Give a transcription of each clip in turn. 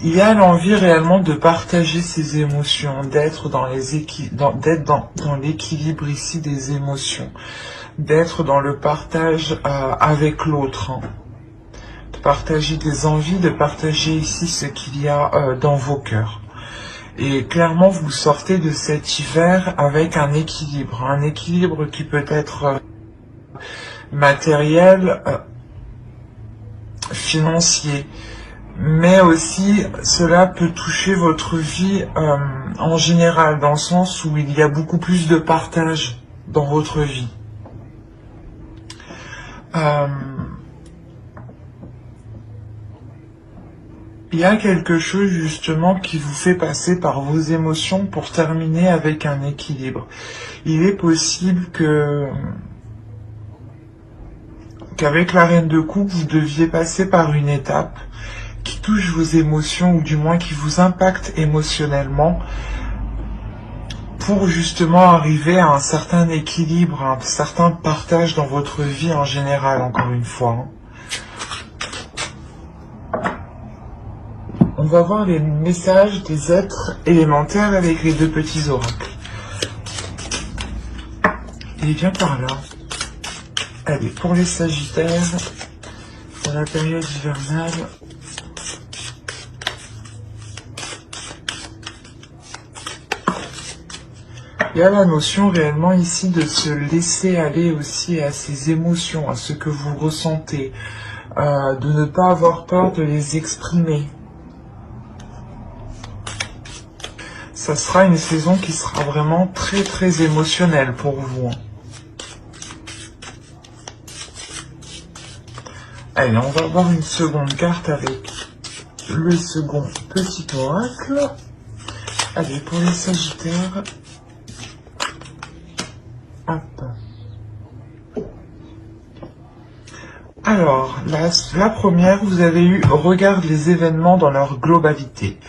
il y a l'envie réellement de partager ses émotions, d'être dans dans l'équilibre ici des émotions, d'être dans le partage avec l'autre, hein. De partager des envies, de partager ici ce qu'il y a dans vos cœurs. Et clairement, vous sortez de cet hiver avec un équilibre qui peut être matériel, financier, mais aussi cela peut toucher votre vie en général, dans le sens où il y a beaucoup plus de partage dans votre vie. Il y a quelque chose justement qui vous fait passer par vos émotions pour terminer avec un équilibre. Il est possible qu'avec la reine de coupe, vous deviez passer par une étape qui touche vos émotions, ou du moins qui vous impacte émotionnellement, pour justement arriver à un certain équilibre, un certain partage dans votre vie en général, encore une fois. On va voir les messages des êtres élémentaires avec les deux petits oracles. Et viens par là. Allez, pour les Sagittaires, pour la période hivernale, il y a la notion réellement ici de se laisser aller aussi à ses émotions, à ce que vous ressentez, de ne pas avoir peur de les exprimer. Ça sera une saison qui sera vraiment très très émotionnelle pour vous. Allez, on va voir une seconde carte avec le second petit oracle. Allez, pour les Sagittaires. Hop. Alors, la première, vous avez eu « Regarde les événements dans leur globalité.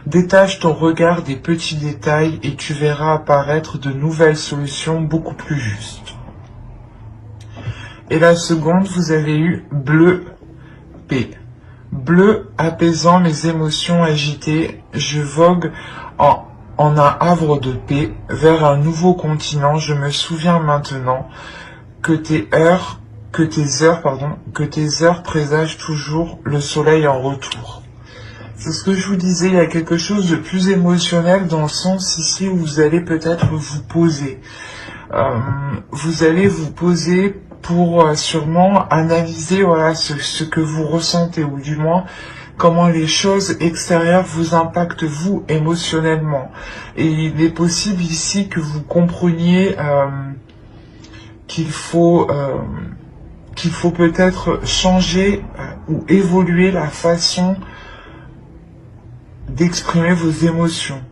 Détache ton regard des petits détails et tu verras apparaître de nouvelles solutions beaucoup plus justes. » Et la seconde, vous avez eu « Bleu P. Bleu apaisant mes émotions agitées, je vogue en un havre de paix vers un nouveau continent. Je me souviens maintenant que tes heures présagent toujours le soleil en retour. » C'est ce que je vous disais, il y a quelque chose de plus émotionnel dans le sens ici où vous allez peut-être vous poser. Vous allez vous poser pour sûrement analyser voilà, ce que vous ressentez, ou du moins comment les choses extérieures vous impactent vous émotionnellement. Et il est possible ici que vous compreniez qu'il faut peut-être changer ou évoluer la façon d'exprimer vos émotions,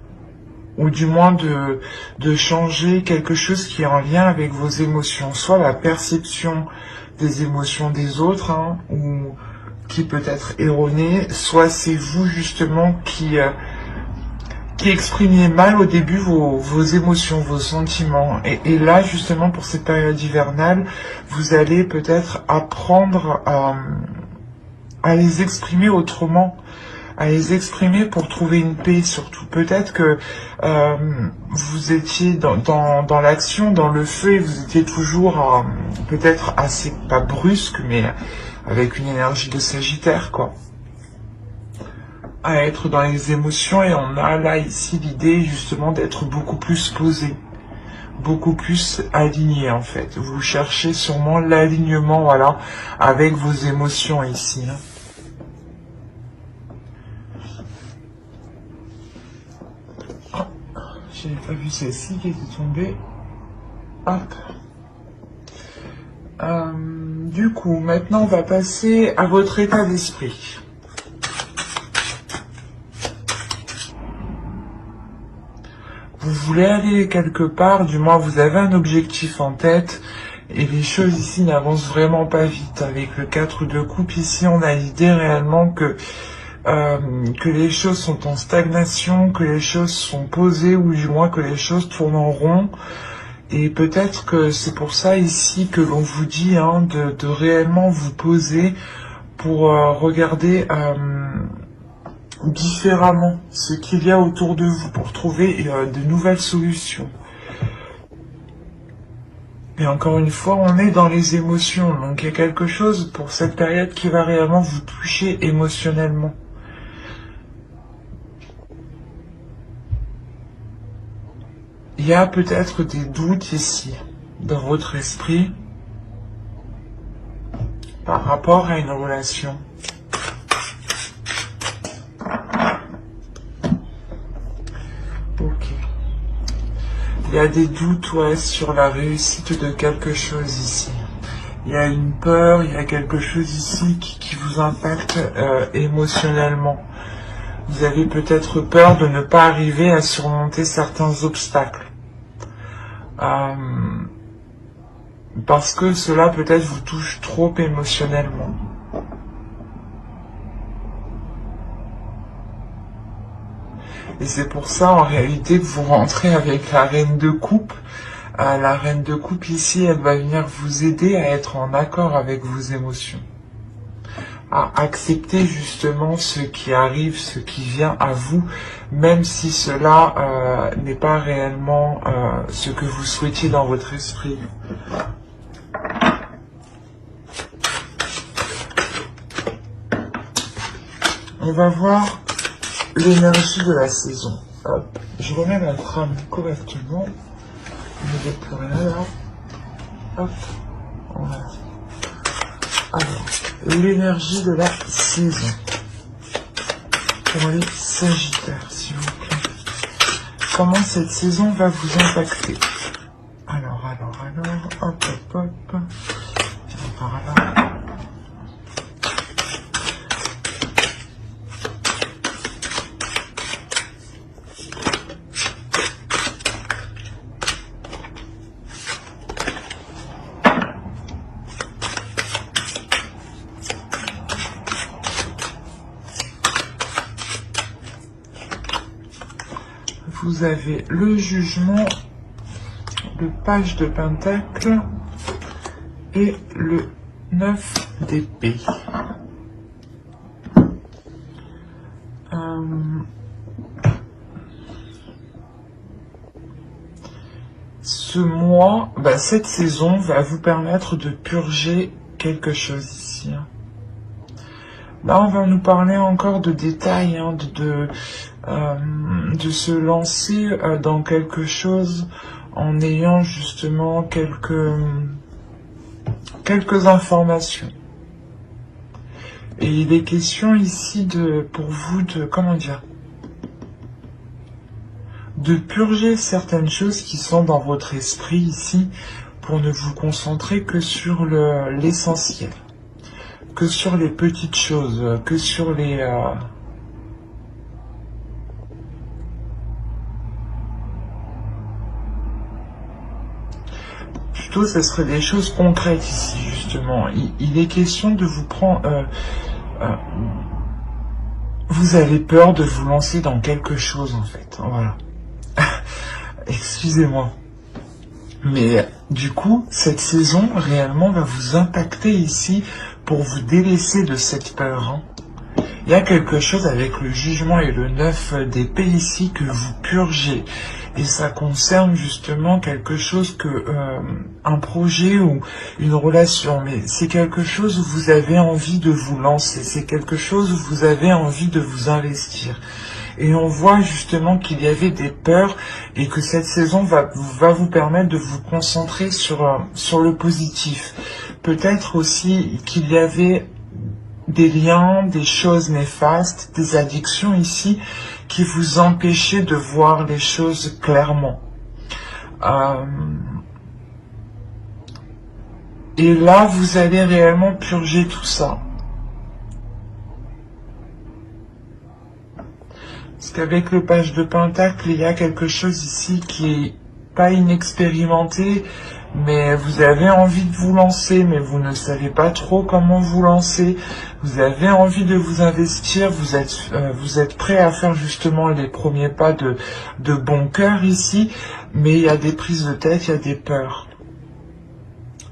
ou du moins de changer quelque chose qui est en lien avec vos émotions, soit la perception des émotions des autres, hein, ou qui peut être erronée, soit c'est vous justement qui exprimiez mal au début vos émotions, vos sentiments. Et là, justement, pour cette période hivernale, vous allez peut-être apprendre à les exprimer autrement, à les exprimer pour trouver une paix surtout. Peut-être que vous étiez dans l'action, dans le feu, et vous étiez toujours peut-être assez, pas brusque, mais avec une énergie de Sagittaire, quoi. À être dans les émotions, et on a là ici l'idée justement d'être beaucoup plus posé, beaucoup plus aligné en fait. Vous cherchez sûrement l'alignement, voilà, avec vos émotions ici, hein. J'avais pas vu celle-ci qui était tombée. Hop. Du coup, maintenant on va passer à votre état d'esprit. Vous voulez aller quelque part, du moins vous avez un objectif en tête, et les choses ici n'avancent vraiment pas vite. Avec le 4 de coupe ici, on a l'idée réellement que les choses sont en stagnation, que les choses sont posées, ou du moins que les choses tournent en rond. Et peut-être que c'est pour ça ici que l'on vous dit hein, de réellement vous poser pour regarder différemment ce qu'il y a autour de vous pour trouver de nouvelles solutions. Et encore une fois, on est dans les émotions, donc il y a quelque chose pour cette période qui va réellement vous toucher émotionnellement. Il y a peut-être des doutes ici, dans votre esprit, par rapport à une relation. Ok. Il y a des doutes, ouais, sur la réussite de quelque chose ici. Il y a une peur, il y a quelque chose ici qui vous impacte émotionnellement. Vous avez peut-être peur de ne pas arriver à surmonter certains obstacles. Parce que cela peut-être vous touche trop émotionnellement. Et c'est pour ça en réalité que vous rentrez avec la reine de coupe. La reine de coupe ici, elle va venir vous aider à être en accord avec vos émotions. À accepter justement ce qui arrive, ce qui vient à vous, même si cela n'est pas réellement ce que vous souhaitiez dans votre esprit. On va voir l'énergie de la saison. Hop, je remets ma trame correctement. Je ne vais plus rien là. Hop, voilà. Alors, l'énergie de la saison. Pour les Sagittaires, s'il vous plaît. Comment cette saison va vous impacter? Alors, hop, hop, hop. Par là. Vous avez le jugement, le page de pentacle et le 9 d'épée. Ce mois, cette saison va vous permettre de purger quelque chose ici. Là, on va nous parler encore de détails, de se lancer dans quelque chose en ayant justement quelques informations. Et il est question ici pour vous de purger certaines choses qui sont dans votre esprit ici pour ne vous concentrer que sur l'essentiel, que sur les petites choses, que sur les... Plutôt, ce serait des choses concrètes ici, justement. Il est question de vous prendre... vous avez peur de vous lancer dans quelque chose, en fait. Voilà. Excusez-moi. Mais du coup, cette saison, réellement, va vous impacter ici pour vous délaisser de cette peur. Il y a quelque chose avec le jugement et le 9 d'épée ici que vous purgez. Et ça concerne justement quelque chose un projet ou une relation. Mais c'est quelque chose où vous avez envie de vous lancer. C'est quelque chose où vous avez envie de vous investir. Et on voit justement qu'il y avait des peurs et que cette saison va vous permettre de vous concentrer sur le positif. Peut-être aussi qu'il y avait des liens, des choses néfastes, des addictions ici qui vous empêchaient de voir les choses clairement. Et là, vous allez réellement purger tout ça. Parce qu'avec le page de pentacle, il y a quelque chose ici qui est pas inexpérimenté, mais vous avez envie de vous lancer, mais vous ne savez pas trop comment vous lancer. Vous avez envie de vous investir, vous êtes prêt à faire justement les premiers pas de bon cœur ici, mais il y a des prises de tête, il y a des peurs.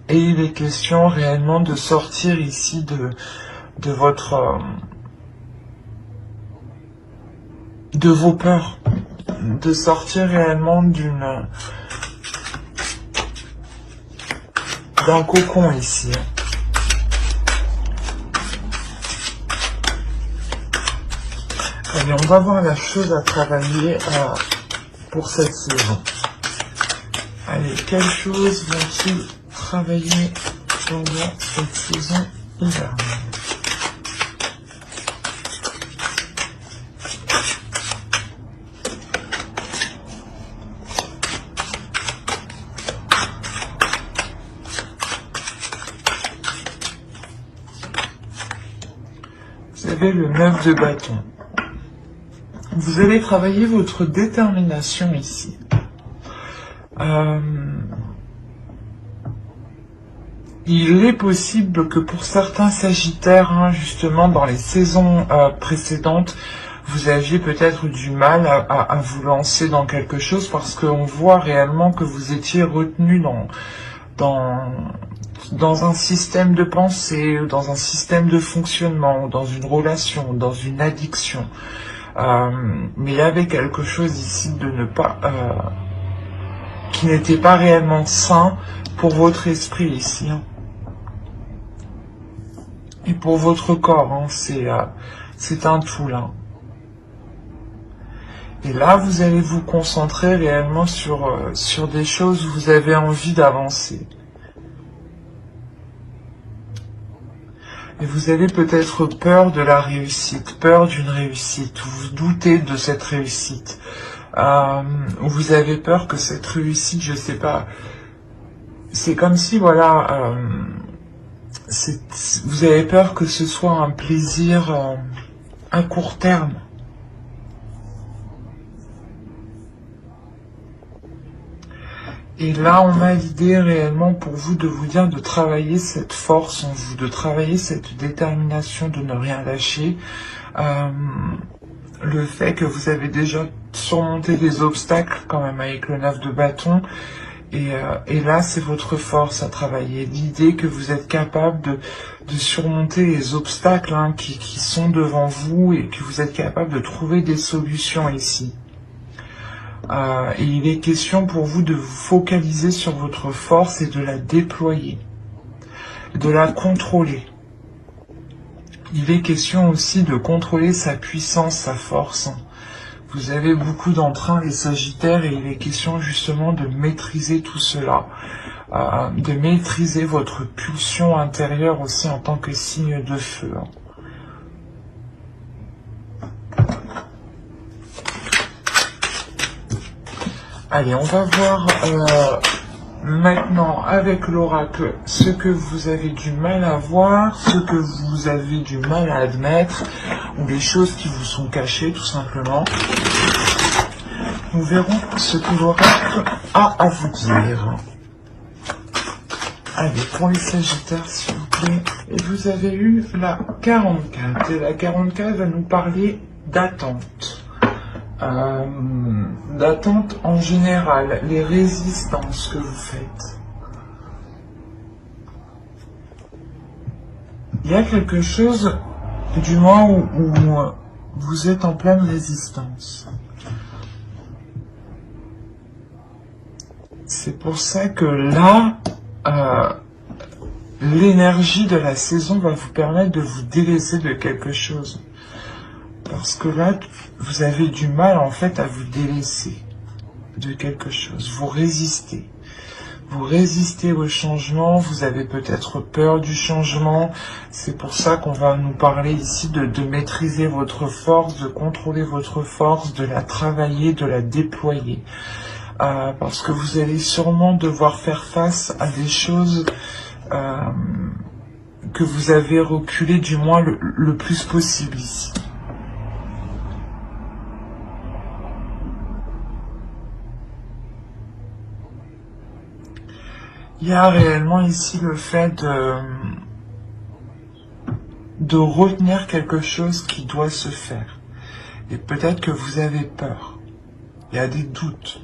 Et il est question réellement de sortir ici de votre... de vos peurs, de sortir réellement d'un cocon ici. Allez, on va voir la chose à travailler pour cette saison. Allez, quelles choses vont-ils travailler pendant cette saison hivernale? Vous avez le 9 de bâton. Vous allez travailler votre détermination ici. Il est possible que pour certains sagittaires, hein, justement dans les saisons précédentes, vous aviez peut-être du mal à vous lancer dans quelque chose parce qu'on voit réellement que vous étiez retenu dans un système de pensée, dans un système de fonctionnement, dans une relation, dans une addiction. Mais il y avait quelque chose ici de ne pas, qui n'était pas réellement sain pour votre esprit ici, hein. Et pour votre corps, hein, c'est un tout là. Et là, vous allez vous concentrer réellement sur des choses où vous avez envie d'avancer. Et vous avez peut-être peur de la réussite, peur d'une réussite, ou vous doutez de cette réussite. Ou vous avez peur que cette réussite, je sais pas, c'est comme si, voilà, vous avez peur que ce soit un plaisir à court terme. Et là, on a l'idée réellement pour vous de vous dire de travailler cette force en vous, de travailler cette détermination de ne rien lâcher. Le fait que vous avez déjà surmonté des obstacles quand même avec le 9 de bâton. Et là, c'est votre force à travailler. L'idée que vous êtes capable de surmonter les obstacles hein, qui sont devant vous et que vous êtes capable de trouver des solutions ici. Et il est question pour vous de vous focaliser sur votre force et de la déployer, de la contrôler. Il est question aussi de contrôler sa puissance, sa force. Vous avez beaucoup d'entrain, les Sagittaires, et il est question justement de maîtriser tout cela, de maîtriser votre pulsion intérieure aussi en tant que signe de feu. Allez, on va voir maintenant avec l'oracle ce que vous avez du mal à voir, ce que vous avez du mal à admettre, ou les choses qui vous sont cachées tout simplement. Nous verrons ce que l'oracle a à vous dire. Allez, pour les Sagittaires, s'il vous plaît. Et vous avez eu la 44. Et la 44 va nous parler d'attente. D'attente en général, les résistances que vous faites. Il y a quelque chose, du moins où vous êtes en pleine résistance. C'est pour ça que là, l'énergie de la saison va vous permettre de vous délaisser de quelque chose. Parce que là, vous avez du mal en fait à vous délaisser de quelque chose. Vous résistez. Vous résistez au changement, vous avez peut-être peur du changement. C'est pour ça qu'on va nous parler ici de maîtriser votre force, de contrôler votre force, de la travailler, de la déployer. Parce que vous allez sûrement devoir faire face à des choses que vous avez reculées du moins le plus possible ici. Il y a réellement ici le fait de retenir quelque chose qui doit se faire. Et peut-être que vous avez peur. Il y a des doutes,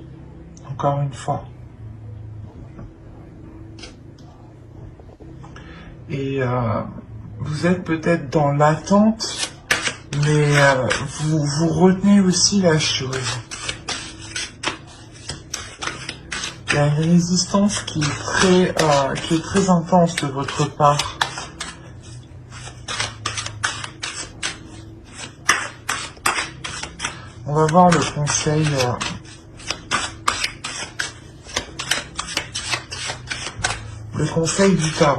encore une fois. Et vous êtes peut-être dans l'attente Mais vous retenez aussi la chose. Il y a une résistance qui est très intense de votre part. On va voir le conseil. Le conseil du tarot.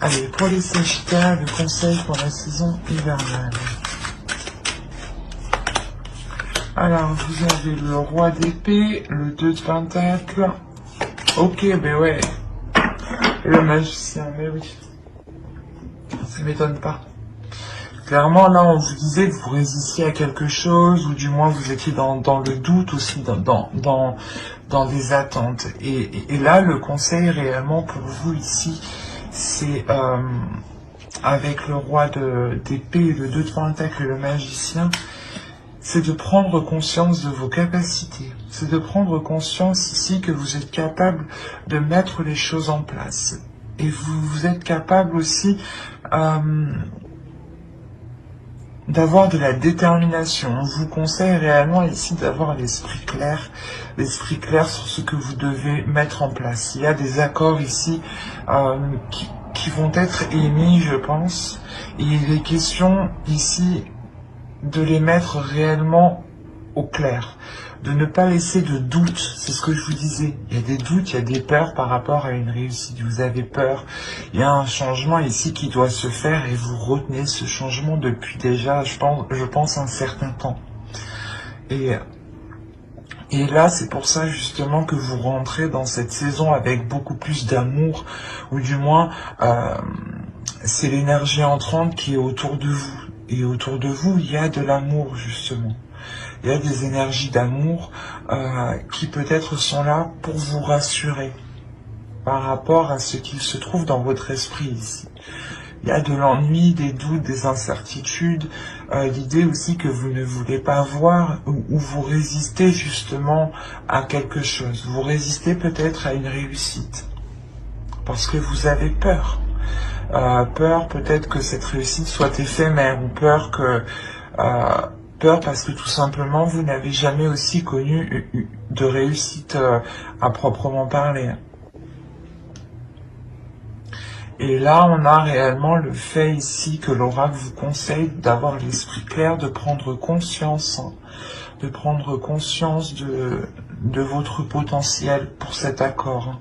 Allez, pour les Sagittaires, le conseil pour la saison hivernale. Alors, vous avez le roi d'épée, le 2 de pentacle. Ok, ben ouais. Et le magicien, mais oui. Ça m'étonne pas. Clairement, là, on vous disait que vous résistiez à quelque chose, ou du moins vous étiez dans le doute aussi, dans des attentes. Et là, le conseil réellement pour vous ici, c'est avec le roi d'épée, le 2 de pentacle et le magicien, c'est de prendre conscience de vos capacités. C'est de prendre conscience ici que vous êtes capable de mettre les choses en place. Et vous êtes capable aussi d'avoir de la détermination. On vous conseille réellement ici d'avoir l'esprit clair sur ce que vous devez mettre en place. Il y a des accords ici qui vont être émis, je pense. Et il est question ici de les mettre réellement au clair, de ne pas laisser de doute, c'est ce que je vous disais. Il y a des doutes, il y a des peurs par rapport à une réussite, vous avez peur, il y a un changement ici qui doit se faire et vous retenez ce changement depuis déjà, je pense un certain temps. Et là, c'est pour ça justement que vous rentrez dans cette saison avec beaucoup plus d'amour, ou du moins, c'est l'énergie entrante qui est autour de vous. Et autour de vous, il y a de l'amour, justement. Il y a des énergies d'amour qui peut-être sont là pour vous rassurer par rapport à ce qu'il se trouve dans votre esprit ici. Il y a de l'ennui, des doutes, des incertitudes, l'idée aussi que vous ne voulez pas voir ou vous résistez justement à quelque chose. Vous résistez peut-être à une réussite parce que vous avez peur. Peur peut-être que cette réussite soit éphémère ou peur parce que tout simplement vous n'avez jamais aussi connu de réussite à proprement parler. Et là on a réellement le fait ici que l'oracle vous conseille d'avoir l'esprit clair, de prendre conscience, de votre potentiel pour cet accord,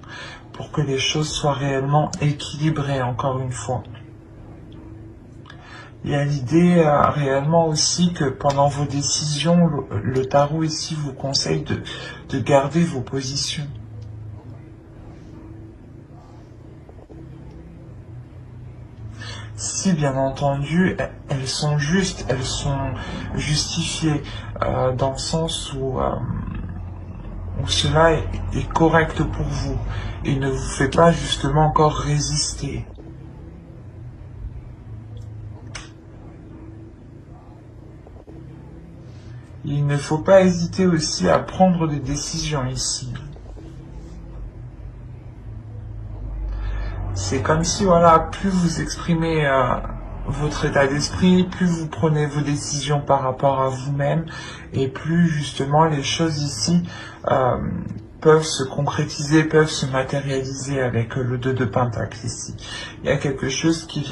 pour que les choses soient réellement équilibrées encore une fois. Il y a l'idée réellement aussi que pendant vos décisions, le tarot ici vous conseille de garder vos positions. Si bien entendu, elles sont justes, elles sont justifiées dans le sens où cela est correct pour vous et ne vous fait pas justement encore résister. Il ne faut pas hésiter aussi à prendre des décisions ici. C'est comme si, voilà, plus vous exprimez votre état d'esprit, plus vous prenez vos décisions par rapport à vous-même, et plus justement les choses ici peuvent se concrétiser, peuvent se matérialiser avec le 2 de pentacle ici. Il y a quelque chose qui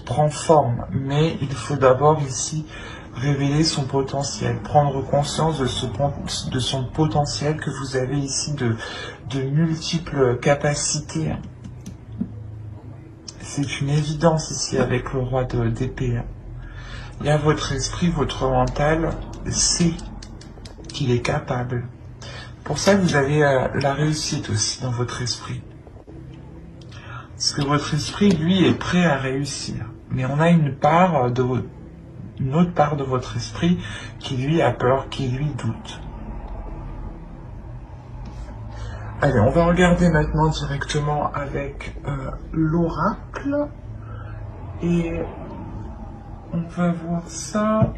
prend forme, mais il faut d'abord ici révéler son potentiel, prendre conscience de son potentiel, que vous avez ici de multiples capacités. C'est une évidence ici avec le roi d'épée. Il y a votre esprit, votre mental sait qu'il est capable. Pour ça, vous avez la réussite aussi dans votre esprit. Parce que votre esprit, lui, est prêt à réussir. Mais on a une autre part de votre esprit qui, lui, a peur, qui, lui, doute. Allez, on va regarder maintenant directement avec l'oracle. Et on va voir ça.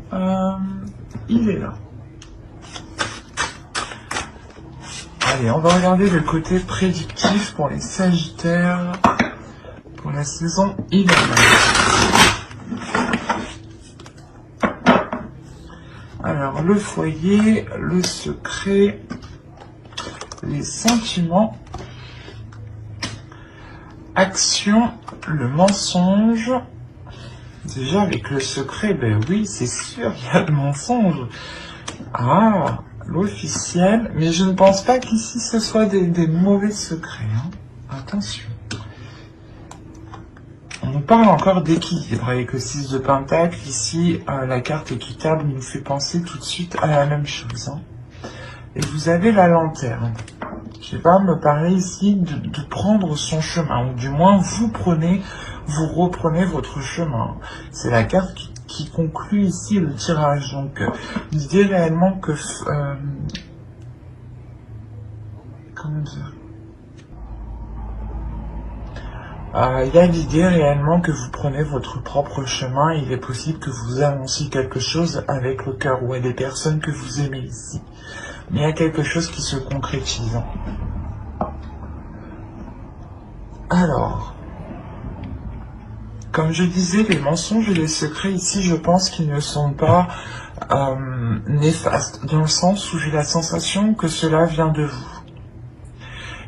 Il est là. Allez, on va regarder le côté prédictif pour les Sagittaires pour la saison hivernale. Alors, le foyer, le secret, les sentiments, action, le mensonge. Déjà, avec le secret, ben oui, c'est sûr, il y a le mensonge. Ah, l'officiel, mais je ne pense pas qu'ici ce soit des mauvais secrets. Hein. Attention. On nous parle encore d'équilibre avec le 6 de Pentacle. Ici, la carte équitable nous fait penser tout de suite à la même chose. Hein. Et vous avez la lanterne. Je vais pas me parler ici de prendre son chemin, ou du moins vous reprenez votre chemin. C'est la carte qui conclut ici le tirage. Donc, l'idée réellement que... comment dire, il y a l'idée réellement que vous prenez votre propre chemin. Il est possible que vous annonciez quelque chose avec le cœur ou à des personnes que vous aimez ici. Mais il y a quelque chose qui se concrétise. Alors, comme je disais, les mensonges et les secrets ici, je pense qu'ils ne sont pas néfastes, dans le sens où j'ai la sensation que cela vient de vous.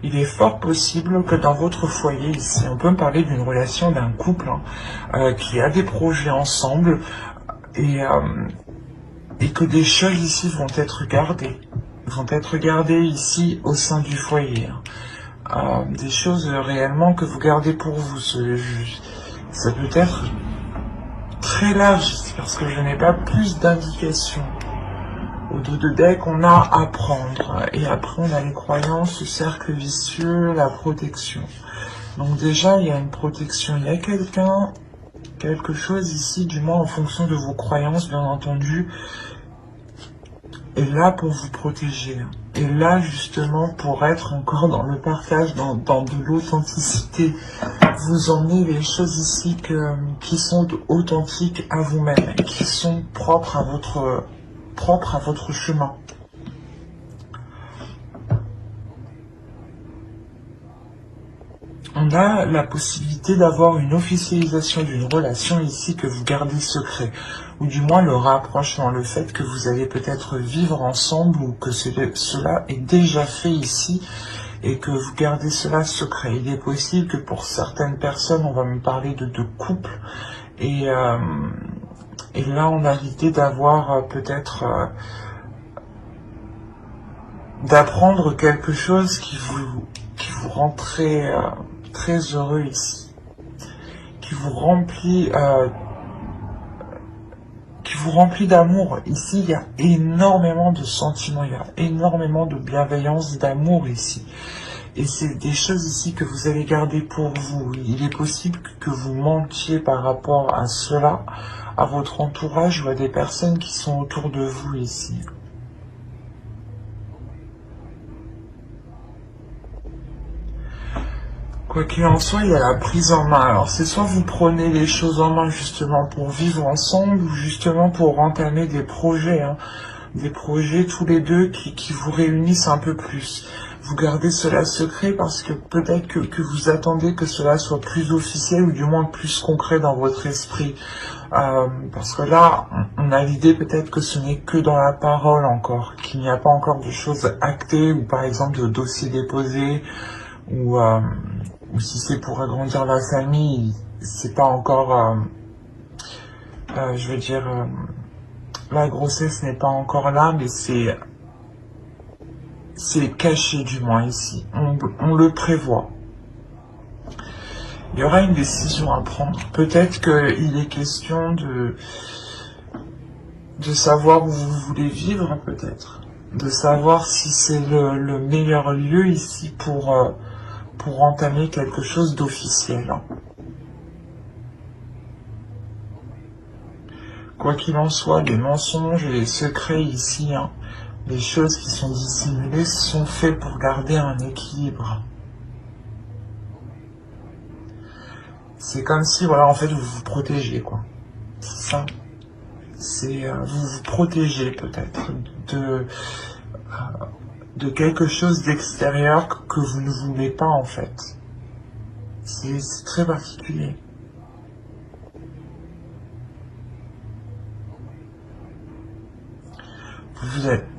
Il est fort possible que dans votre foyer ici, on peut me parler d'une relation d'un couple qui a des projets ensemble et que des choses ici vont être gardées ici au sein du foyer. Des choses réellement que vous gardez pour vous. Ça peut être très large ici parce que je n'ai pas plus d'indications. Au dos de deck, on a à prendre. Et après, on a les croyances, le cercle vicieux, la protection. Donc déjà, il y a une protection. Il y a quelque chose ici, du moins en fonction de vos croyances, bien entendu, est là pour vous protéger. Et là, justement, pour être encore dans le partage, dans de l'authenticité. Vous emmenez les choses ici qui sont authentiques à vous-même, qui sont propres à votre chemin. On a la possibilité d'avoir une officialisation d'une relation ici que vous gardez secret, ou du moins le rapprochement, le fait que vous allez peut-être vivre ensemble ou que cela est déjà fait ici et que vous gardez cela secret. Il est possible que pour certaines personnes, on va me parler de couple et là on a l'idée d'avoir peut-être... d'apprendre quelque chose qui vous rend très heureux ici, qui vous remplit d'amour. Ici, il y a énormément de sentiments, il y a énormément de bienveillance, d'amour ici. Et c'est des choses ici que vous allez garder pour vous. Il est possible que vous mentiez par rapport à cela, à votre entourage ou à des personnes qui sont autour de vous ici. Quoi qu'il en soit, il y a la prise en main. Alors c'est soit vous prenez les choses en main justement pour vivre ensemble ou justement pour entamer des projets. Des projets tous les deux qui vous réunissent un peu plus. Vous gardez cela secret parce que peut-être que vous attendez que cela soit plus officiel ou du moins plus concret dans votre esprit. Parce que là, on a l'idée peut-être que ce n'est que dans la parole encore, qu'il n'y a pas encore de choses actées ou par exemple de dossiers déposés ou si c'est pour agrandir la famille, c'est pas encore, je veux dire, la grossesse n'est pas encore là, mais c'est caché du moins ici. On le prévoit. Il y aura une décision à prendre. Peut-être qu'il est question de savoir où vous voulez vivre, peut-être. De savoir si c'est le meilleur lieu ici pour entamer quelque chose d'officiel. Quoi qu'il en soit, les mensonges et les secrets ici, les choses qui sont dissimulées sont faits pour garder un équilibre. C'est comme si, voilà, en fait, vous vous protégez, quoi. C'est ça. C'est, vous vous protégez, peut-être, de quelque chose d'extérieur que vous ne voulez pas en fait. C'est très particulier.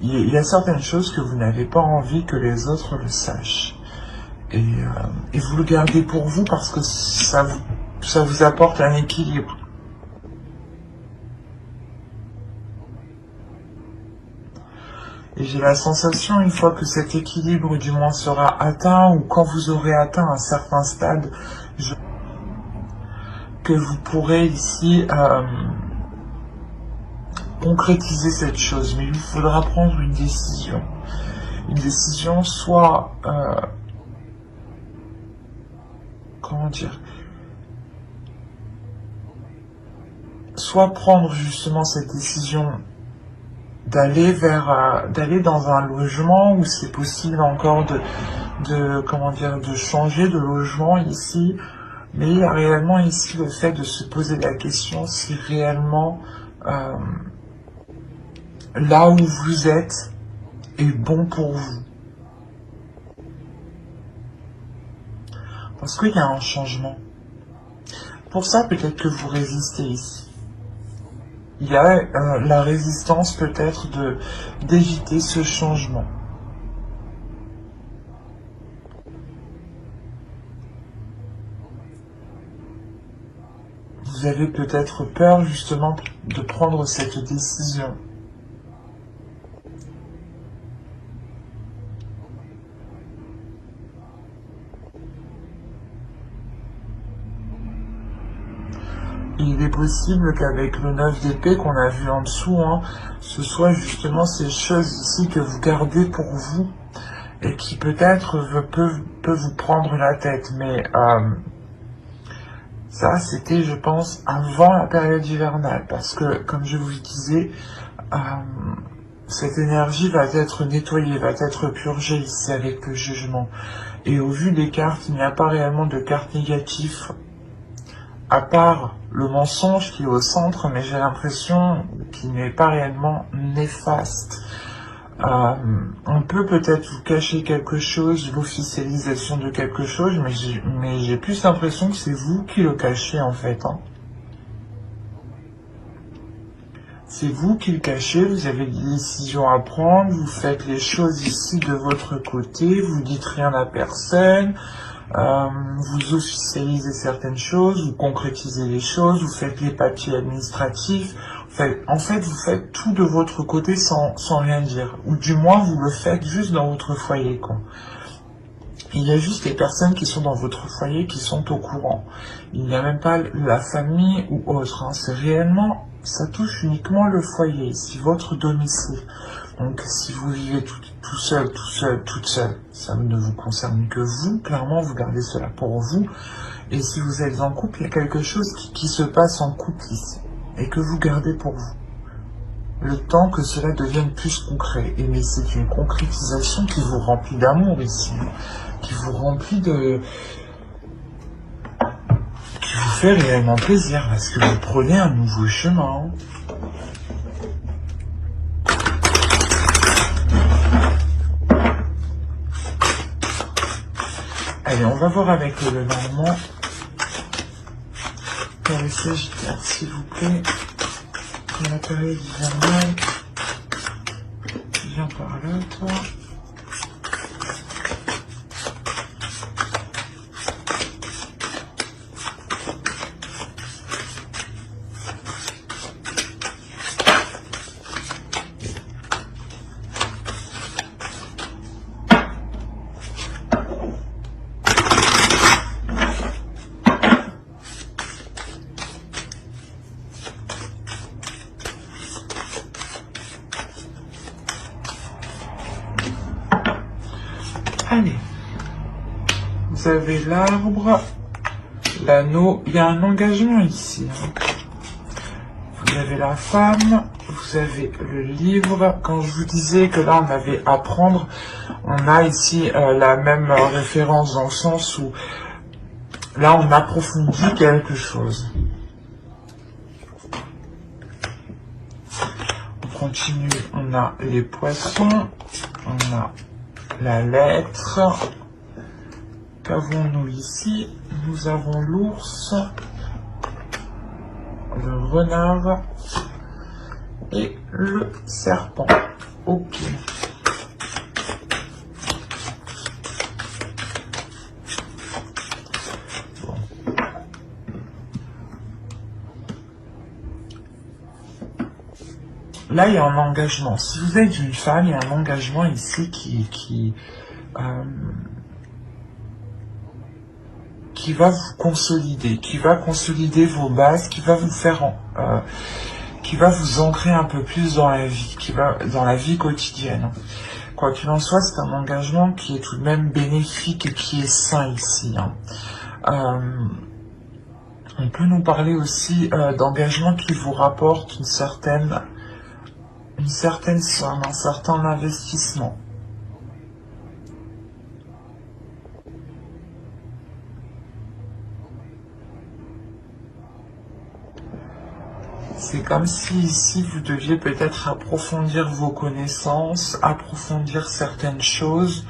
Il y a certaines choses que vous n'avez pas envie que les autres le sachent. Et vous le gardez pour vous parce que ça vous apporte un équilibre. Et j'ai la sensation, une fois que cet équilibre du moins sera atteint, ou quand vous aurez atteint un certain stade, que vous pourrez ici concrétiser cette chose. Mais il vous faudra prendre une décision. Une décision soit... comment dire, soit prendre justement cette décision d'aller d'aller dans un logement où c'est possible encore comment dire, de changer de logement ici, mais il y a réellement ici le fait de se poser la question si réellement là où vous êtes est bon pour vous. Parce qu'il y a un changement. Pour ça, peut-être que vous résistez ici. Il y a la résistance peut-être d'éviter ce changement. Vous avez peut-être peur justement de prendre cette décision. Il est possible qu'avec le 9 d'épée qu'on a vu en dessous, ce soit justement ces choses ici que vous gardez pour vous et qui peut-être peuvent vous prendre la tête. Mais ça, c'était, je pense, avant la période hivernale. Parce que, comme je vous le disais, cette énergie va être nettoyée, va être purgée ici avec le jugement. Et au vu des cartes, il n'y a pas réellement de cartes négatives à part le mensonge qui est au centre, mais j'ai l'impression qu'il n'est pas réellement néfaste. On peut peut-être vous cacher quelque chose, l'officialisation de quelque chose, mais j'ai plus l'impression que c'est vous qui le cachez en fait. C'est vous qui le cachez, vous avez des décisions à prendre, vous faites les choses ici de votre côté, vous dites rien à personne. Vous officialisez certaines choses, vous concrétisez les choses, vous faites les papiers administratifs. En fait, vous faites tout de votre côté sans rien dire. Ou du moins, vous le faites juste dans votre foyer, quoi. Il y a juste les personnes qui sont dans votre foyer qui sont au courant. Il n'y a même pas la famille ou autre. C'est réellement, ça touche uniquement le foyer, c'est votre domicile. Donc si vous vivez tout seul, toute seule, ça ne vous concerne que vous. Clairement, vous gardez cela pour vous. Et si vous êtes en couple, il y a quelque chose qui se passe en couple ici. Et que vous gardez pour vous. Le temps que cela devienne plus concret. Et mais c'est une concrétisation qui vous remplit d'amour ici. Qui vous remplit de... qui vous fait réellement plaisir. Parce que vous prenez un nouveau chemin. Allez, on va voir avec le Normand. Pour les Sagittaires, s'il vous plaît. Pour la période hivernale. Viens par là, toi. Allez, vous avez l'arbre, l'anneau, il y a un engagement ici. Vous avez la femme, vous avez le livre. Quand je vous disais que là on avait à prendre, on a ici la même référence dans le sens où là on approfondit quelque chose. On continue, on a les poissons, on a la lettre. Qu'avons-nous ici? Nous avons l'ours, le renard et le serpent. Ok. Bon. Là, il y a un engagement. Si vous êtes une femme, il y a un engagement ici qui va vous consolider, qui va consolider vos bases, qui va vous faire, qui va vous ancrer un peu plus dans la vie, dans la vie quotidienne. Quoi qu'il en soit, c'est un engagement qui est tout de même bénéfique et qui est sain ici. On peut nous parler aussi d'engagement qui vous rapporte une certaine somme, un certain investissement. C'est comme si ici vous deviez peut-être approfondir vos connaissances, approfondir certaines choses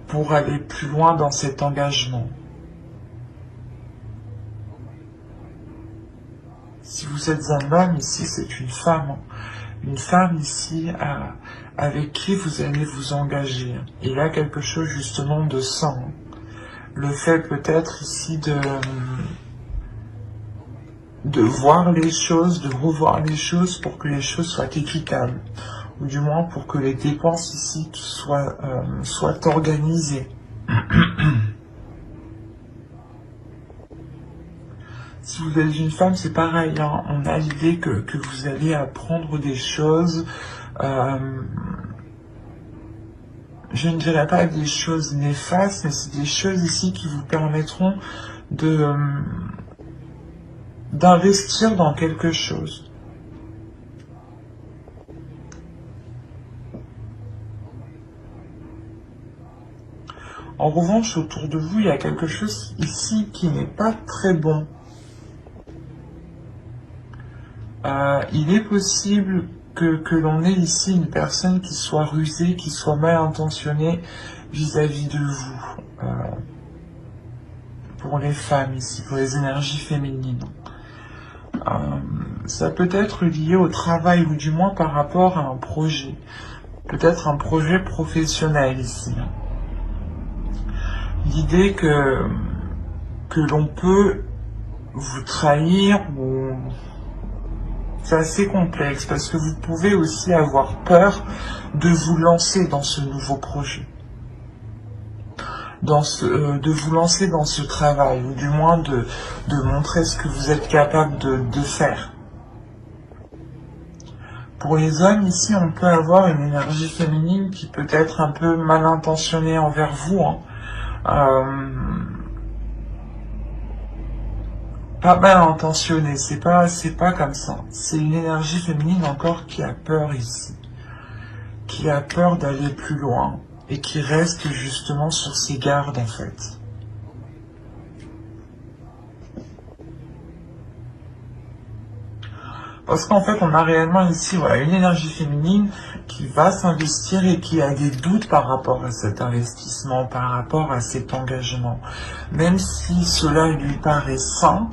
pour aller plus loin dans cet engagement. Si vous êtes un homme, ici c'est une femme. Une femme ici avec qui vous allez vous engager. Il y a quelque chose justement de sain. Le fait peut-être ici de voir les choses, de revoir les choses pour que les choses soient équitables. Ou du moins pour que les dépenses ici soient organisées. Si vous êtes une femme, c'est pareil, hein. On a l'idée que vous allez apprendre des choses, je ne dirais pas des choses néfastes, mais c'est des choses ici qui vous permettront d'investir dans quelque chose. En revanche, autour de vous, il y a quelque chose ici qui n'est pas très bon. Il est possible que l'on ait ici une personne qui soit rusée, qui soit mal intentionnée vis-à-vis de vous. Pour les femmes ici, pour les énergies féminines. Ça peut être lié au travail, ou du moins par rapport à un projet. Peut-être un projet professionnel ici. L'idée que l'on peut vous trahir, ou... c'est assez complexe, parce que vous pouvez aussi avoir peur de vous lancer dans ce nouveau projet. De vous lancer dans ce travail, ou du moins de montrer ce que vous êtes capable de faire. Pour les hommes, ici, on peut avoir une énergie féminine qui peut être un peu mal intentionnée envers vous. Pas mal intentionnée, c'est pas comme ça. C'est une énergie féminine encore qui a peur ici. Qui a peur d'aller plus loin. Et qui reste justement sur ses gardes, en fait. Parce qu'en fait, on a réellement ici une énergie féminine qui va s'investir et qui a des doutes par rapport à cet investissement, par rapport à cet engagement. Même si cela lui paraît sain,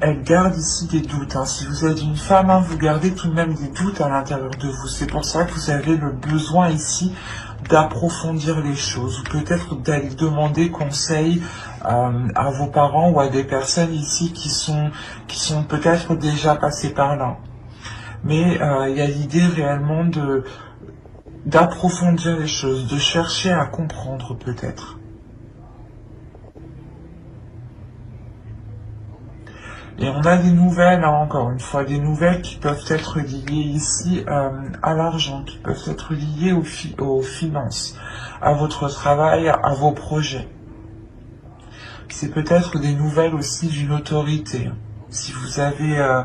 elle garde ici des doutes. Si vous êtes une femme, vous gardez tout de même des doutes à l'intérieur de vous. C'est pour ça que vous avez le besoin ici d'approfondir les choses, ou peut-être d'aller demander conseil à vos parents ou à des personnes ici qui sont peut-être déjà passées par là. Mais il y a l'idée réellement d'approfondir les choses, de chercher à comprendre peut-être. Et on a des nouvelles, encore une fois, des nouvelles qui peuvent être liées ici à l'argent, qui peuvent être liées aux finances, à votre travail, à vos projets. C'est peut-être des nouvelles aussi d'une autorité. Si vous avez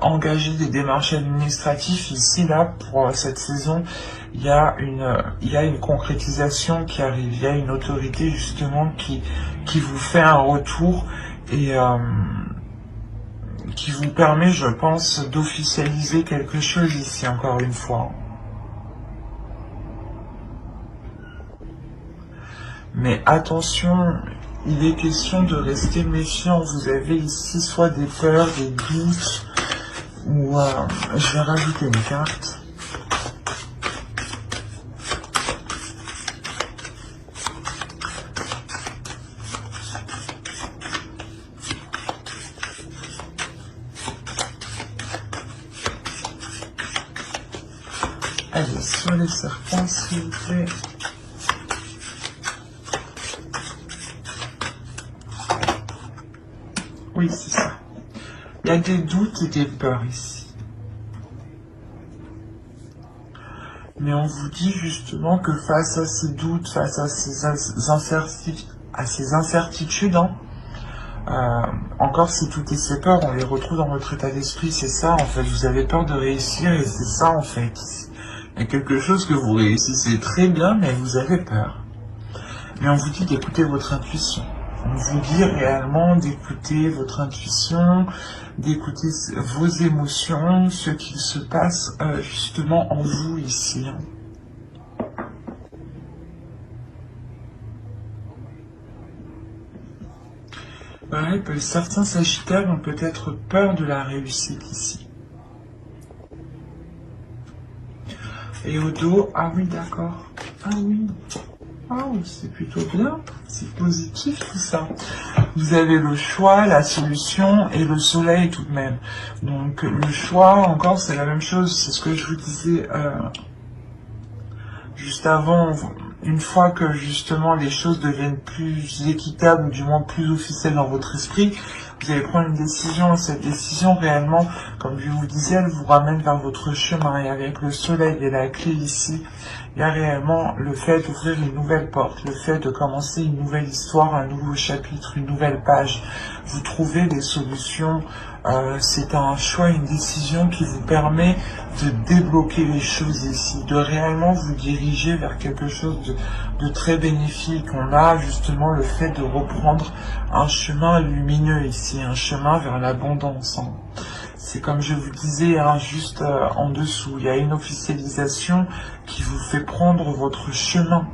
engagé des démarches administratives, ici, là, pour cette saison, il y a une concrétisation qui arrive. Il y a une autorité, justement, qui vous fait un retour et... qui vous permet, je pense, d'officialiser quelque chose ici, encore une fois. Mais attention, il est question de rester méfiant. Vous avez ici soit des peurs, des doutes, ou je vais rajouter une carte. Allez, sur les serpents, s'il vous plaît. Oui, c'est ça. Il y a des doutes et des peurs ici. Mais on vous dit justement que face à ces doutes, face à ces incertitudes, encore si toutes ces peurs, on les retrouve dans votre état d'esprit, c'est ça en fait. Vous avez peur de réussir et c'est ça en fait. Il y a quelque chose que vous réussissez très bien, mais vous avez peur. Mais on vous dit d'écouter votre intuition. On vous dit réellement d'écouter votre intuition, d'écouter vos émotions, ce qu'il se passe justement en vous ici. Ouais, certains sagittaires ont peut-être peur de la réussite ici. Et au dos, ah oui, d'accord. Ah oui. Ah, c'est plutôt bien, c'est positif tout ça. Vous avez le choix, la solution et le soleil tout de même. Donc le choix, encore, c'est la même chose, c'est ce que je vous disais juste avant. Une fois que justement les choses deviennent plus équitables, ou du moins plus officielles dans votre esprit, vous allez prendre une décision. Cette décision, réellement, comme je vous disais, elle vous ramène vers votre chemin. Et avec le soleil et la clé ici, il y a réellement le fait d'ouvrir une nouvelle porte, le fait de commencer une nouvelle histoire, un nouveau chapitre, une nouvelle page. Vous trouvez des solutions. C'est un choix, une décision qui vous permet de débloquer les choses ici, de réellement vous diriger vers quelque chose de très bénéfique. On a justement le fait de reprendre un chemin lumineux ici, un chemin vers l'abondance. C'est comme je vous disais, juste en dessous, il y a une officialisation qui vous fait prendre votre chemin,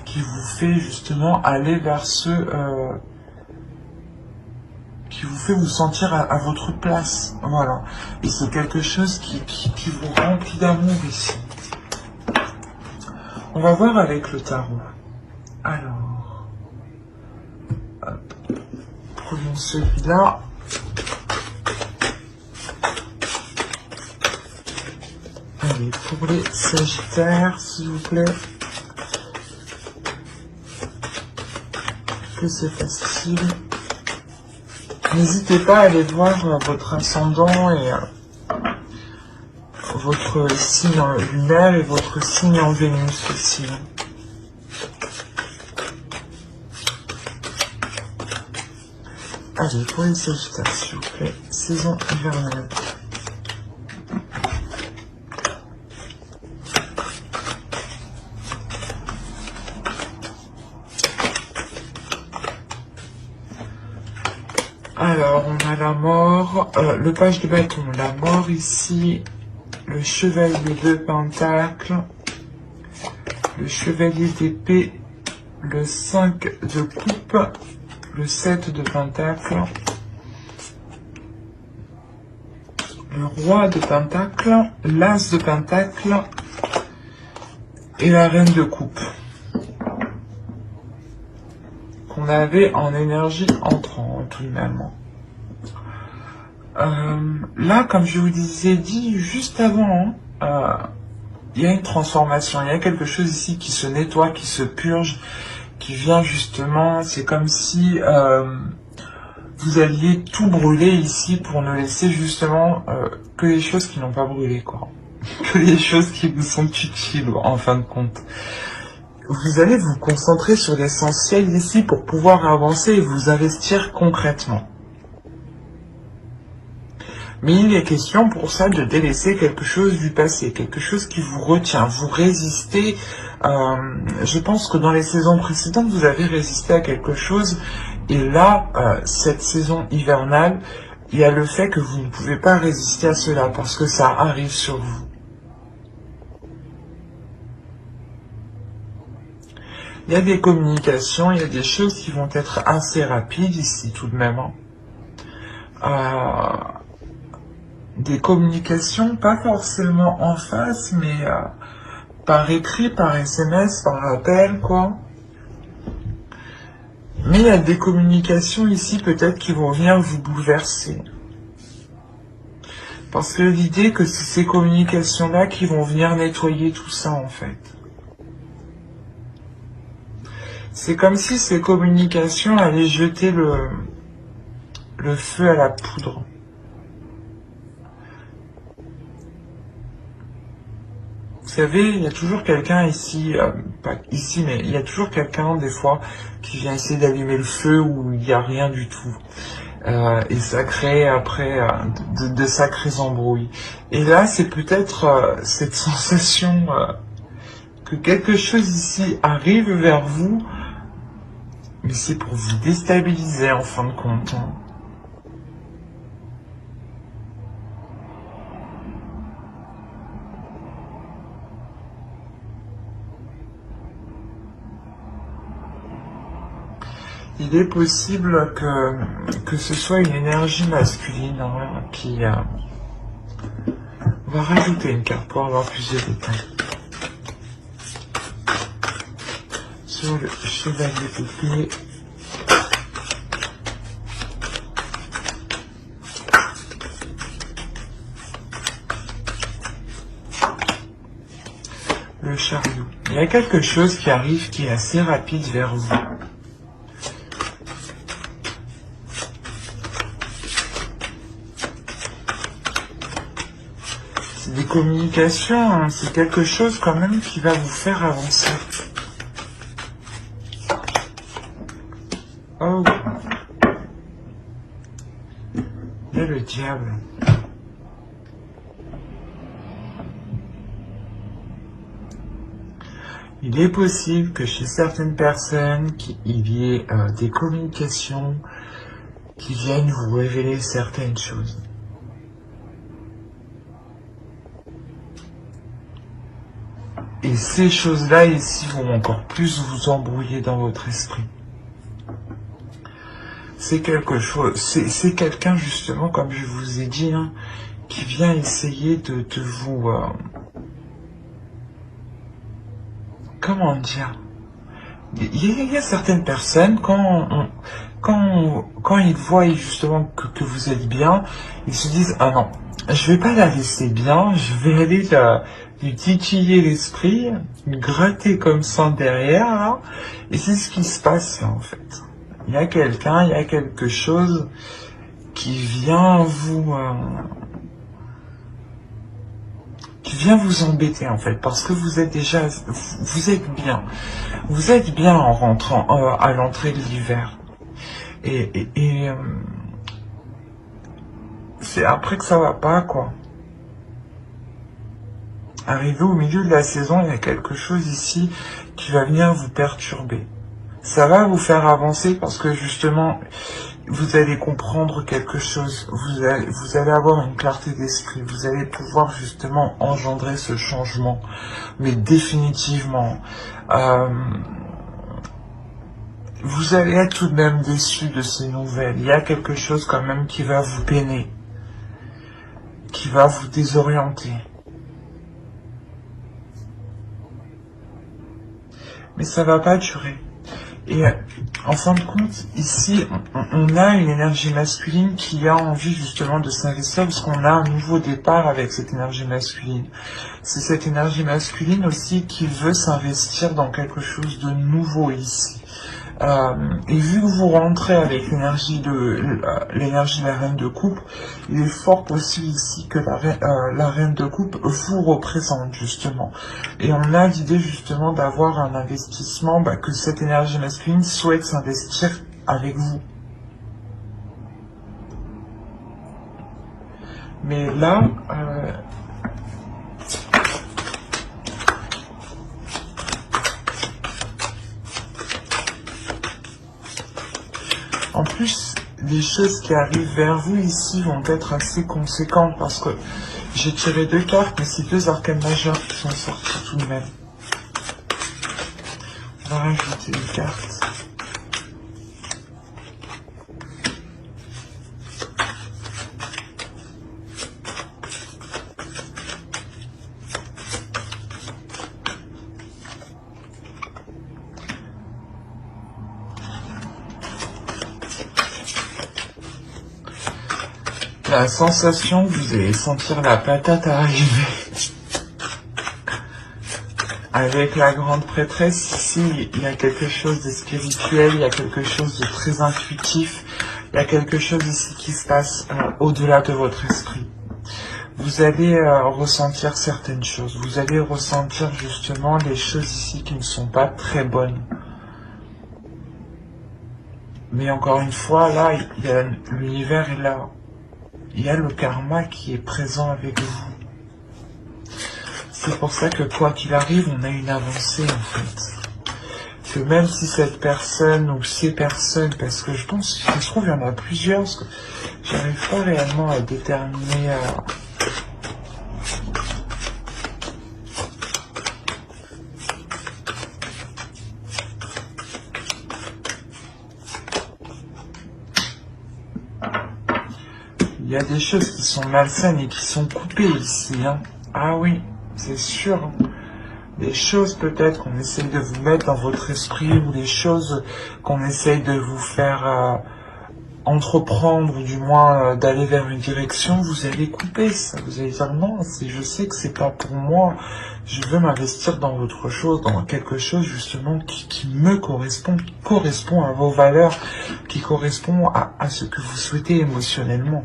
qui vous fait justement aller vers qui vous fait vous sentir à votre place, voilà. Et c'est quelque chose qui vous remplit d'amour ici. On va voir avec le tarot. Alors, hop, prenons celui-là. Allez, pour les sagittaires, s'il vous plaît. Que c'est facile. N'hésitez pas à aller voir votre ascendant et votre signe lunaire et votre signe en Vénus aussi. Allez, pour les sagittaires, s'il vous plaît, saison hivernale. Alors, on a la mort, le page de bâton, la mort ici, le chevalier de pentacle, le chevalier d'épée, le 5 de coupe, le 7 de pentacle, le roi de pentacle, l'as de pentacle et la reine de coupe. Qu'on avait en énergie entrant tout de même. Là, comme je vous disais dit juste avant, il y a une transformation, il y a quelque chose ici qui se nettoie, qui se purge, qui vient justement, c'est comme si vous alliez tout brûler ici pour ne laisser justement que les choses qui n'ont pas brûlé, quoi. Que les choses qui vous sont utiles, en fin de compte. Vous allez vous concentrer sur l'essentiel ici pour pouvoir avancer et vous investir concrètement. Mais il est question pour ça de délaisser quelque chose du passé, quelque chose qui vous retient, vous résistez. Je pense que dans les saisons précédentes, vous avez résisté à quelque chose. Et là, cette saison hivernale, il y a le fait que vous ne pouvez pas résister à cela parce que ça arrive sur vous. Il y a des communications, il y a des choses qui vont être assez rapides ici tout de même. Des communications, pas forcément en face, mais par écrit, par SMS, par appel, quoi. Mais il y a des communications ici peut-être qui vont venir vous bouleverser. Parce que l'idée que c'est ces communications-là qui vont venir nettoyer tout ça en fait. C'est comme si ces communications allaient jeter le feu à la poudre. Vous savez, il y a toujours quelqu'un ici, pas ici, mais il y a toujours quelqu'un des fois qui vient essayer d'allumer le feu où il n'y a rien du tout. Et ça crée après de sacrés embrouilles. Et là, c'est peut-être cette sensation que quelque chose ici arrive vers vous, mais c'est pour vous déstabiliser en fin de compte. Il est possible que ce soit une énergie masculine qui on va rajouter une carte pour avoir plus de détails. Sur le chevalier d'épée. Le chariot. Il y a quelque chose qui arrive qui est assez rapide vers vous. C'est des communications, c'est quelque chose quand même qui va vous faire avancer. Oh. Il y a le diable. Il est possible que chez certaines personnes, il y ait des communications qui viennent vous révéler certaines choses. Et ces choses-là ici vont encore plus vous embrouiller dans votre esprit. C'est quelque chose, c'est quelqu'un justement, comme je vous ai dit, qui vient essayer de vous... comment dire? Il y a certaines personnes, quand ils voient justement que vous êtes bien, ils se disent « Ah non, je vais pas la laisser bien, je vais aller lui titiller l'esprit, lui gratter comme ça derrière, là. » Et c'est ce qui se passe là, en fait. Il y a quelqu'un, il y a quelque chose qui vient vous... qui vient vous embêter en fait, parce que vous êtes déjà, vous êtes bien en rentrant à l'entrée de l'hiver, et c'est après que ça va pas quoi. Arrivé au milieu de la saison, il y a quelque chose ici qui va venir vous perturber. Ça va vous faire avancer parce que justement, vous allez comprendre quelque chose, vous allez avoir une clarté d'esprit, vous allez pouvoir justement engendrer ce changement, mais définitivement. Vous allez être tout de même déçu de ces nouvelles. Il y a quelque chose quand même qui va vous peiner, qui va vous désorienter. Mais ça va pas durer. Et en fin de compte, ici, on a une énergie masculine qui a envie justement de s'investir parce qu'on a un nouveau départ avec cette énergie masculine. C'est cette énergie masculine aussi qui veut s'investir dans quelque chose de nouveau ici. Et vu que vous rentrez avec l'énergie de la reine de coupe, il est fort possible ici que la reine de coupe vous représente justement. Et on a l'idée justement d'avoir un investissement, que cette énergie masculine souhaite s'investir avec vous. Mais là, en plus, les choses qui arrivent vers vous ici vont être assez conséquentes parce que j'ai tiré 2 cartes, mais c'est 2 arcanes majeures qui sont sortis tout de même. On va rajouter une carte. La sensation que vous allez sentir la patate arriver. Avec la grande prêtresse, ici, il y a quelque chose de spirituel, il y a quelque chose de très intuitif, il y a quelque chose ici qui se passe au-delà de votre esprit. Vous allez ressentir certaines choses, vous allez ressentir justement les choses ici qui ne sont pas très bonnes. Mais encore une fois, là, l'univers est là. Il y a le karma qui est présent avec vous. C'est pour ça que quoi qu'il arrive, on a une avancée en fait. Que même si cette personne ou ces personnes, parce que je pense, si ça se trouve, il y en a plusieurs, parce que j'arrive pas réellement à déterminer... Il y a des choses qui sont malsaines et qui sont coupées ici. Hein. Ah oui, c'est sûr. Des choses peut-être qu'on essaye de vous mettre dans votre esprit ou des choses qu'on essaye de vous faire entreprendre ou du moins d'aller vers une direction, vous allez couper ça. Vous allez dire non, je sais que c'est pas pour moi. Je veux m'investir dans autre chose, dans quelque chose justement qui me correspond, qui correspond à vos valeurs, qui correspond à ce que vous souhaitez émotionnellement.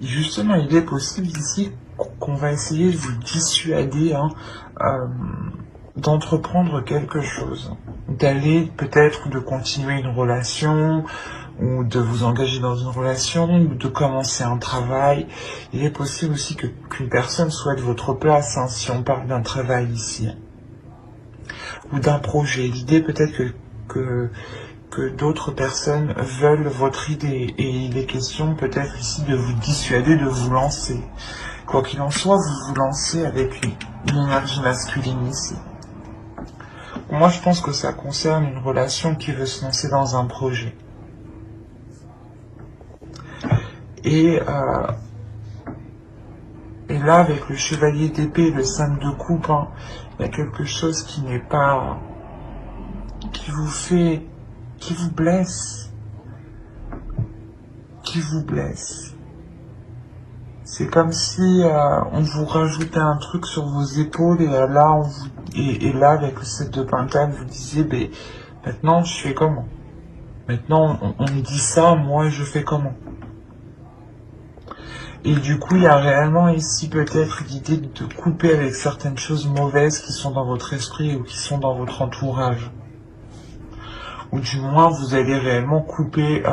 Et justement, il est possible ici qu'on va essayer de vous dissuader d'entreprendre quelque chose, d'aller peut-être de continuer une relation, ou de vous engager dans une relation, ou de commencer un travail. Il est possible aussi qu'une personne souhaite votre place, hein, si on parle d'un travail ici, ou d'un projet. L'idée peut-être que d'autres personnes veulent votre idée, et il est question peut-être ici de vous dissuader de vous lancer. Quoi qu'il en soit, vous vous lancez avec une énergie masculine ici. Moi, je pense que ça concerne une relation qui veut se lancer dans un projet. Et là, avec le chevalier d'épée, le 5 de coupe, hein, il y a quelque chose qui n'est pas... qui vous blesse. Qui vous blesse. C'est comme si on vous rajoutait un truc sur vos épaules et là, là avec le 7 de Pentacle, vous disiez, ben, maintenant je fais comment? Maintenant on me dit ça, moi je fais comment? Et du coup, il y a réellement ici peut-être l'idée de couper avec certaines choses mauvaises qui sont dans votre esprit ou qui sont dans votre entourage. Ou du moins, vous allez réellement couper...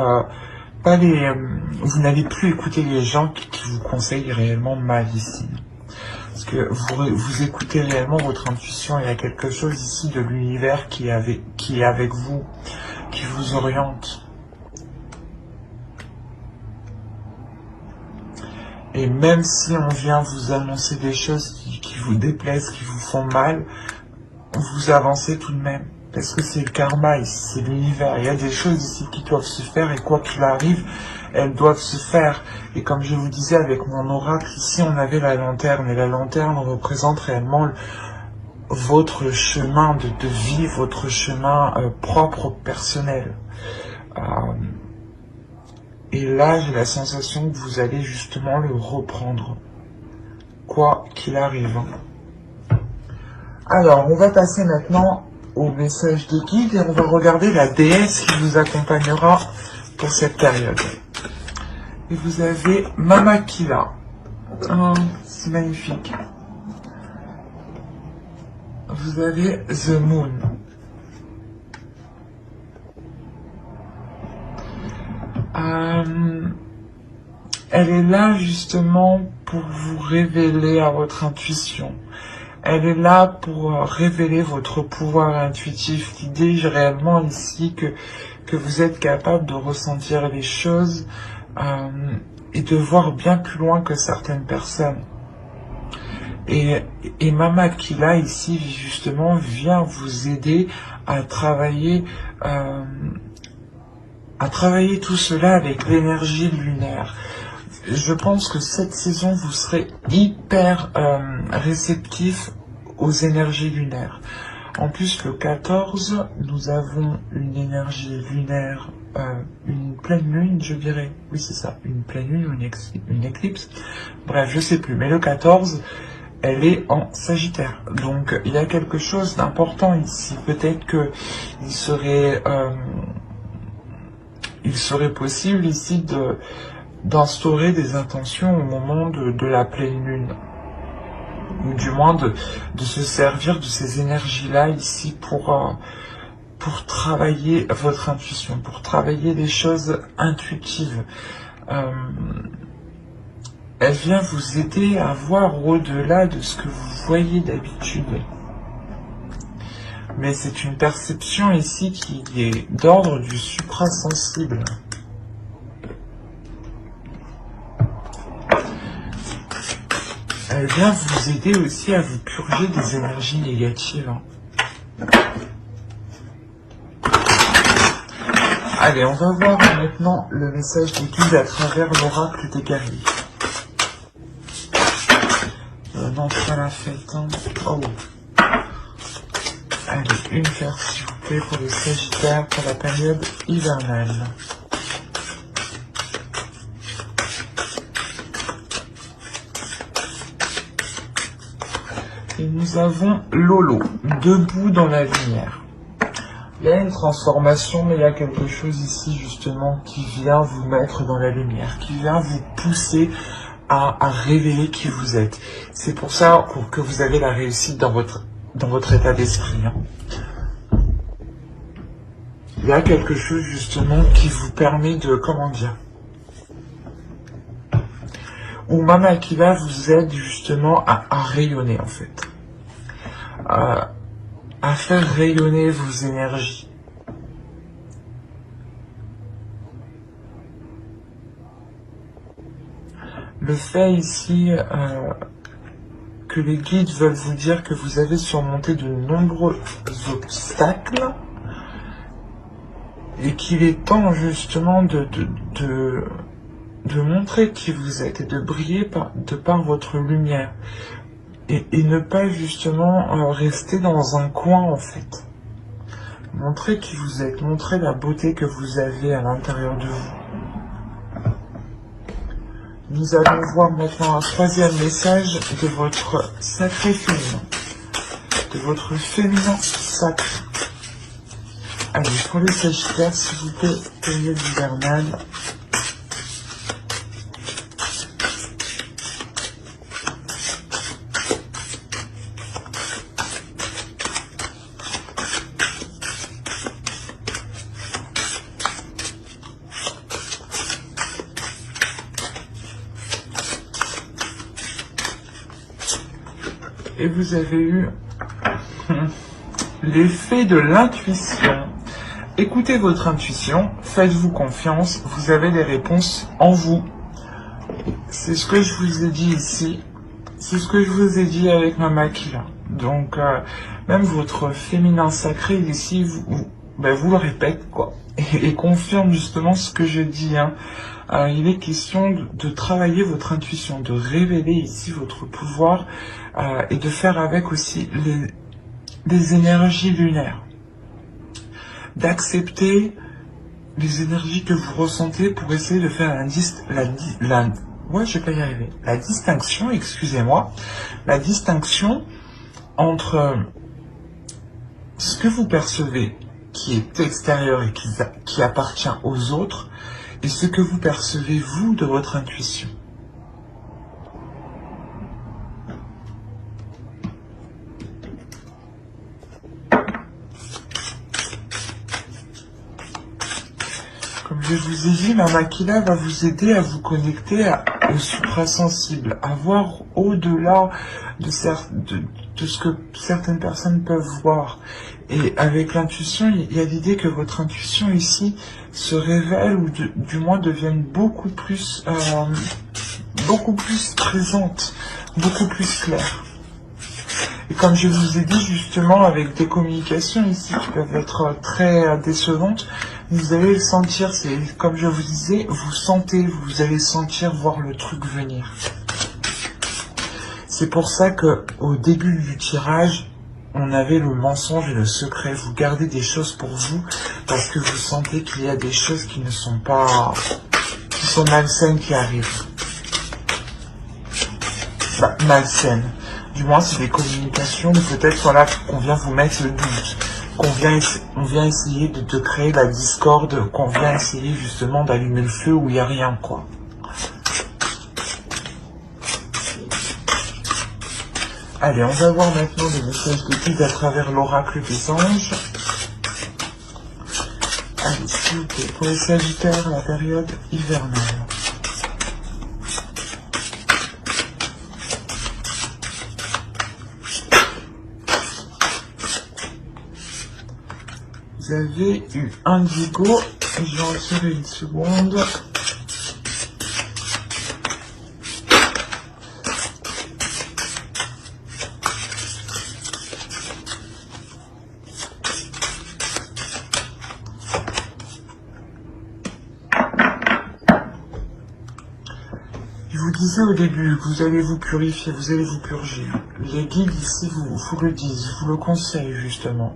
vous n'allez plus écouter les gens qui vous conseillent réellement mal ici. Parce que vous écoutez réellement votre intuition. Il y a quelque chose ici de l'univers qui est avec vous, qui vous oriente. Et même si on vient vous annoncer des choses qui vous déplaisent, qui vous font mal, vous avancez tout de même. Parce que c'est le karma ici, c'est l'univers. Il y a des choses ici qui doivent se faire et quoi qu'il arrive, elles doivent se faire. Et comme je vous disais avec mon oracle, ici on avait la lanterne. Et la lanterne représente réellement votre chemin de vie, votre chemin propre, personnel. Et là, j'ai la sensation que vous allez justement le reprendre. Quoi qu'il arrive. Alors, on va passer maintenant au message de guide et on va regarder la déesse qui vous accompagnera pour cette période. Et vous avez Mamakila. Oh, c'est magnifique. Vous avez The Moon. Elle est là justement pour vous révéler à votre intuition. Elle est là pour révéler votre pouvoir intuitif. L'idée réellement ici que vous êtes capable de ressentir les choses et de voir bien plus loin que certaines personnes. Et Mama Kila ici justement vient vous aider à travailler tout cela avec l'énergie lunaire. Je pense que cette saison vous serez hyper réceptif aux énergies lunaires. En plus, le 14, nous avons une énergie lunaire, une pleine lune, je dirais. Oui, c'est ça, une pleine lune ou une éclipse. Bref, je sais plus. Mais le 14, elle est en Sagittaire. Donc, il y a quelque chose d'important ici. Peut-être que il serait possible ici d'instaurer des intentions au moment de la pleine lune. Ou du moins de se servir de ces énergies-là ici pour travailler votre intuition, pour travailler des choses intuitives. Elle vient vous aider à voir au-delà de ce que vous voyez d'habitude. Mais c'est une perception ici qui est d'ordre du suprasensible. Elle vient vous aider aussi à vous purger des énergies négatives. Allez, on va voir maintenant le message des guides à travers l'oracle des guerriers. Non, pas la fête. Hein. Oh. Allez, une carte s'il vous plaît pour les Sagittaires pour la période hivernale. Et nous avons Lolo, debout dans la lumière. Il y a une transformation, mais il y a quelque chose ici justement qui vient vous mettre dans la lumière, qui vient vous pousser à révéler qui vous êtes. C'est pour ça que vous avez la réussite dans votre état d'esprit. Hein. Il y a quelque chose justement qui vous permet de, comment dire, où Mama Kila vous aide justement à rayonner en fait. À faire rayonner vos énergies. Le fait ici que les guides veulent vous dire que vous avez surmonté de nombreux obstacles et qu'il est temps justement de montrer qui vous êtes et de briller de par votre lumière. Et ne pas justement rester dans un coin en fait. Montrez qui vous êtes, montrez la beauté que vous avez à l'intérieur de vous. Nous allons voir maintenant un troisième message de votre sacré féminin. De votre féminin sacré. Allez, pour les Sagittaires, s'il vous plaît, période hivernale. Et vous avez eu l'effet de l'intuition. Écoutez votre intuition, faites-vous confiance, vous avez des réponses en vous. C'est ce que je vous ai dit ici, c'est ce que je vous ai dit avec Mama Kila. Donc, même votre féminin sacré ici, vous le répète, quoi, et confirme justement ce que je dis, hein. Il est question de travailler votre intuition, de révéler ici votre pouvoir et de faire avec aussi les énergies lunaires. D'accepter les énergies que vous ressentez pour essayer de faire la distinction, excusez-moi, la distinction entre ce que vous percevez qui est extérieur et qui appartient aux autres, et ce que vous percevez, vous, de votre intuition. Comme je vous ai dit, Mama Kila va vous aider à vous connecter au suprasensible, à voir au-delà de ce que certaines personnes peuvent voir. Et avec l'intuition, il y a l'idée que votre intuition ici se révèle ou du moins devienne beaucoup plus présente, beaucoup plus claire. Et comme je vous ai dit justement, avec des communications ici qui peuvent être très décevantes, vous allez le sentir, c'est comme je vous disais, vous sentez, vous allez sentir voir le truc venir. C'est pour ça que au début du tirage, on avait le mensonge et le secret. Vous gardez des choses pour vous parce que vous sentez qu'il y a des choses qui ne sont pas, qui sont malsaines qui arrivent. Bah, malsaines. Du moins, c'est des communications, ou peut-être voilà, qu'on vient vous mettre le doute, on vient essayer de créer la discorde, qu'on vient essayer justement d'allumer le feu où il n'y a rien, quoi. Allez, on va voir maintenant les messages de guide à travers l'oracle des anges. Allez, s'il vous plaît, pour les Sagittaires, la période hivernale. Vous avez eu Indigo, je vais en tirer une seconde. Je vous disais au début, vous allez vous purifier, vous allez vous purger. Les guides ici vous le disent, vous le conseillent justement.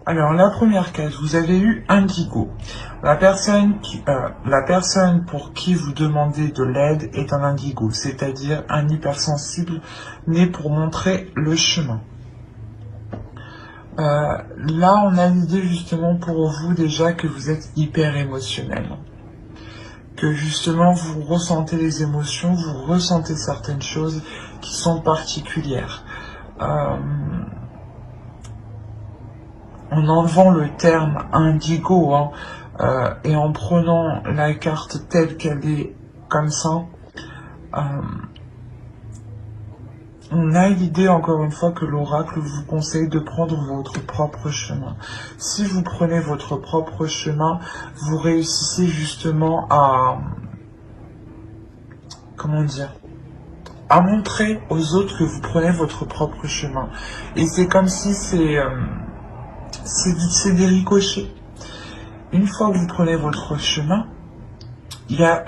Alors, la première case, vous avez eu Indigo. La personne pour qui vous demandez de l'aide est un Indigo, c'est-à-dire un hypersensible né pour montrer le chemin. Là, on a l'idée justement pour vous déjà que vous êtes hyper émotionnel. Que justement, vous ressentez les émotions, vous ressentez certaines choses qui sont particulières. En enlevant le terme indigo et en prenant la carte telle qu'elle est comme ça, on a l'idée encore une fois que l'oracle vous conseille de prendre votre propre chemin. Si vous prenez votre propre chemin, vous réussissez justement à, comment dire, à montrer aux autres que vous prenez votre propre chemin. Et c'est comme si c'est des ricochets. Une fois que vous prenez votre chemin, il y a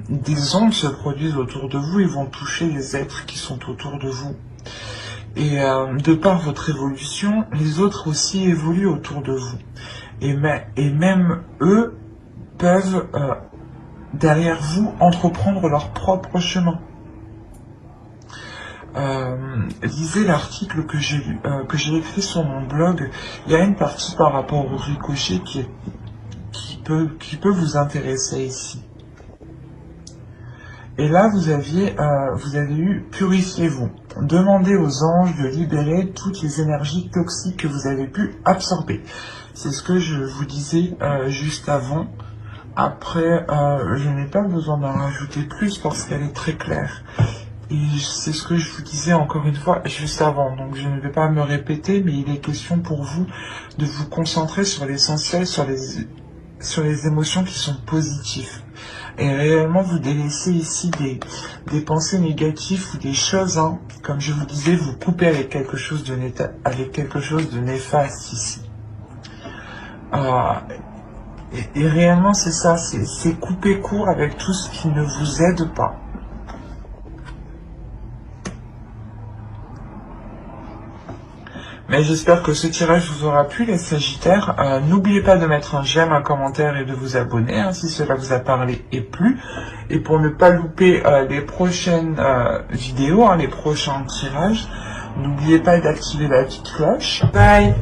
des ondes se produisent autour de vous et vont toucher les êtres qui sont autour de vous. Et de par votre évolution, les autres aussi évoluent autour de vous. Et même eux peuvent, derrière vous, entreprendre leur propre chemin. Lisez l'article que j'ai écrit sur mon blog. Il y a une partie par rapport au ricochet qui peut vous intéresser ici. Et là, vous avez eu purifiez-vous. Demandez aux anges de libérer toutes les énergies toxiques que vous avez pu absorber. C'est ce que je vous disais juste avant. Après, je n'ai pas besoin d'en rajouter plus parce qu'elle est très claire. Et c'est ce que je vous disais encore une fois juste avant. Donc je ne vais pas me répéter, mais il est question pour vous de vous concentrer sur l'essentiel, sur les émotions qui sont positives. Et réellement vous délaissez ici des pensées négatives ou des choses, comme je vous disais, vous coupez avec quelque chose de néfaste ici. Et réellement c'est ça, c'est couper court avec tout ce qui ne vous aide pas. Mais j'espère que ce tirage vous aura plu, les Sagittaires. N'oubliez pas de mettre un j'aime, un commentaire et de vous abonner si cela vous a parlé et plu. Et pour ne pas louper les prochaines vidéos, les prochains tirages, n'oubliez pas d'activer la petite cloche. Bye!